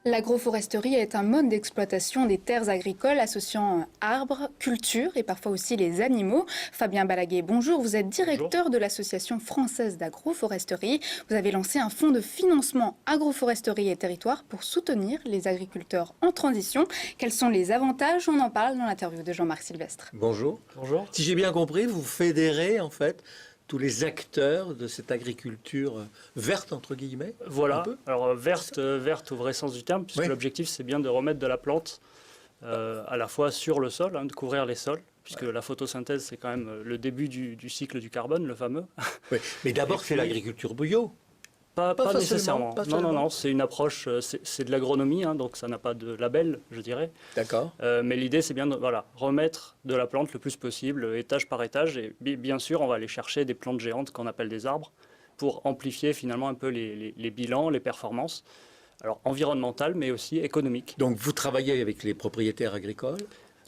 L'agroforesterie est un mode d'exploitation des terres agricoles associant arbres, cultures et parfois aussi les animaux. Fabien Balaguer, bonjour. Vous êtes directeur de l'Association française d'agroforesterie. Vous avez lancé un fonds de financement agroforesterie et territoire pour soutenir les agriculteurs en transition. Quels sont les avantages? On en parle dans l'interview de Jean-Marc Sylvestre. Bonjour. Bonjour. Si j'ai bien compris, vous fédérez en fait tous les acteurs de cette agriculture verte, entre guillemets. Voilà, alors verte au vrai sens du terme, puisque oui. L'objectif c'est bien de remettre de la plante à la fois sur le sol, de couvrir les sols, puisque la photosynthèse c'est quand même le début du cycle du carbone, le fameux. Oui. Mais d'abord c'est l'agriculture bio. Pas nécessairement. Non, c'est une approche, c'est de l'agronomie, donc ça n'a pas de label, je dirais. D'accord. Mais l'idée, c'est bien de remettre de la plante le plus possible, étage par étage. Et bien sûr, on va aller chercher des plantes géantes qu'on appelle des arbres pour amplifier finalement un peu les bilans, les performances. Alors environnementales, mais aussi économiques. Donc vous travaillez avec les propriétaires agricoles,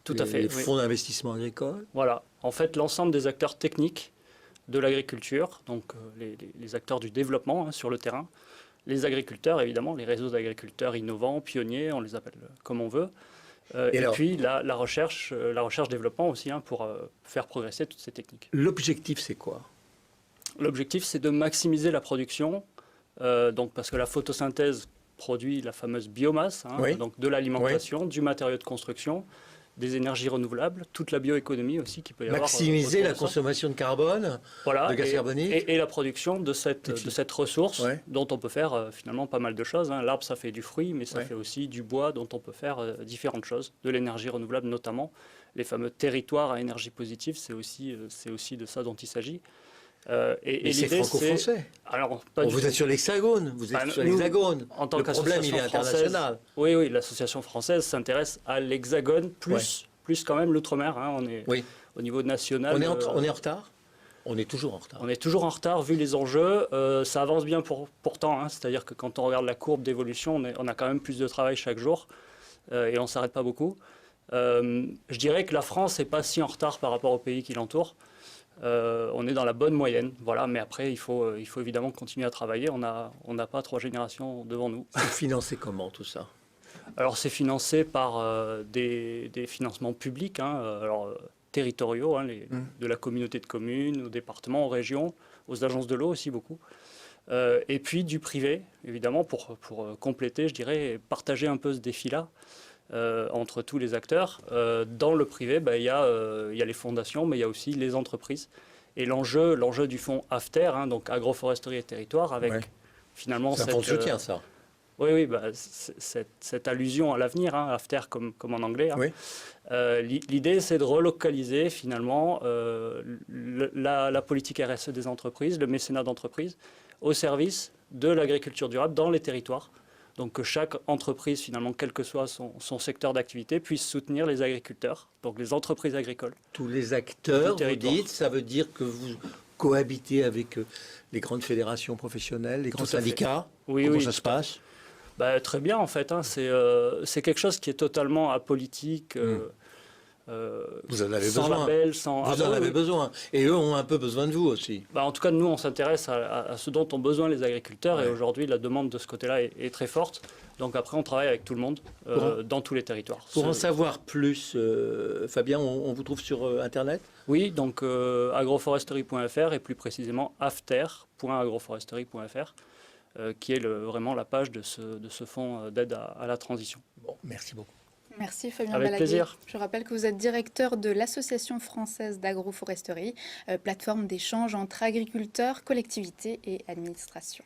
Tout à fait. Les fonds d'investissement agricole. Voilà. En fait, l'ensemble des acteurs techniques de l'agriculture, donc les acteurs du développement sur le terrain, les agriculteurs évidemment, les réseaux d'agriculteurs innovants, pionniers, on les appelle comme on veut, et puis la recherche-développement aussi pour faire progresser toutes ces techniques. L'objectif c'est quoi? L'objectif c'est de maximiser la production, donc parce que la photosynthèse produit la fameuse biomasse, oui. donc de l'alimentation, oui. Du matériau de construction, des énergies renouvelables, toute la bioéconomie aussi qui peut y avoir. Maximiser la consommation de carbone, voilà, de gaz carbonique. Et la production de cette ressource ouais. Dont on peut faire finalement pas mal de choses. L'arbre, ça fait du fruit, mais ça fait aussi du bois dont on peut faire différentes choses, de l'énergie renouvelable notamment. Les fameux territoires à énergie positive, c'est aussi de ça dont il s'agit. Et c'est franco-français. Alors, vous êtes sur l'Hexagone. Vous êtes sur l'Hexagone. En tant le problème, il est international. Oui, l'association française s'intéresse à l'Hexagone, plus quand même l'outre-mer. On est au niveau national. On est en retard. On est toujours en retard. On est toujours en retard vu les enjeux. Ça avance bien pourtant. C'est-à-dire que quand on regarde la courbe d'évolution, on a quand même plus de travail chaque jour. Et on ne s'arrête pas beaucoup. Je dirais que la France n'est pas si en retard par rapport aux pays qui l'entourent. On est dans la bonne moyenne, voilà, mais après il faut évidemment continuer à travailler, on n'a pas 3 générations devant nous. C'est financé comment tout ça? Alors c'est financé par des financements publics, territoriaux, de la communauté de communes, aux départements, aux régions, aux agences de l'eau aussi beaucoup. Et puis du privé, évidemment, pour compléter, je dirais, et partager un peu ce défi-là. Entre tous les acteurs. Dans le privé, il y a les fondations, mais il y a aussi les entreprises. Et l'enjeu du fonds AFTER, donc Agroforesterie et Territoire, avec finalement c'est un fonds de soutien, ça. Oui, cette allusion à l'avenir, AFTER comme en anglais. L'idée, c'est de relocaliser finalement la politique RSE des entreprises, le mécénat d'entreprise, au service de l'agriculture durable dans les territoires. Donc que chaque entreprise, finalement, quel que soit son secteur d'activité, puisse soutenir les agriculteurs, donc les entreprises agricoles. Tous les acteurs, vous dites, ça veut dire que vous cohabitez avec les grandes fédérations professionnelles, les grands syndicats. Comment ça se passe? Très bien, en fait. C'est quelque chose qui est totalement apolitique. Vous en avez sans besoin. Label, vous en avez besoin. Et eux ont un peu besoin de vous aussi. En tout cas, nous, on s'intéresse à ce dont ont besoin les agriculteurs. Et aujourd'hui, la demande de ce côté-là est très forte. Donc après, on travaille avec tout le monde, dans tous les territoires. Pour en savoir plus, Fabien, on vous trouve sur Internet? Oui, donc agroforesterie.fr et plus précisément after.agroforesterie.fr. Qui est vraiment la page de ce fonds d'aide à la transition. Bon, merci beaucoup. Merci Fabien Avec Balaguer. plaisir. Je rappelle que vous êtes directeur de l'Association française d'agroforesterie, plateforme d'échange entre agriculteurs, collectivités et administrations.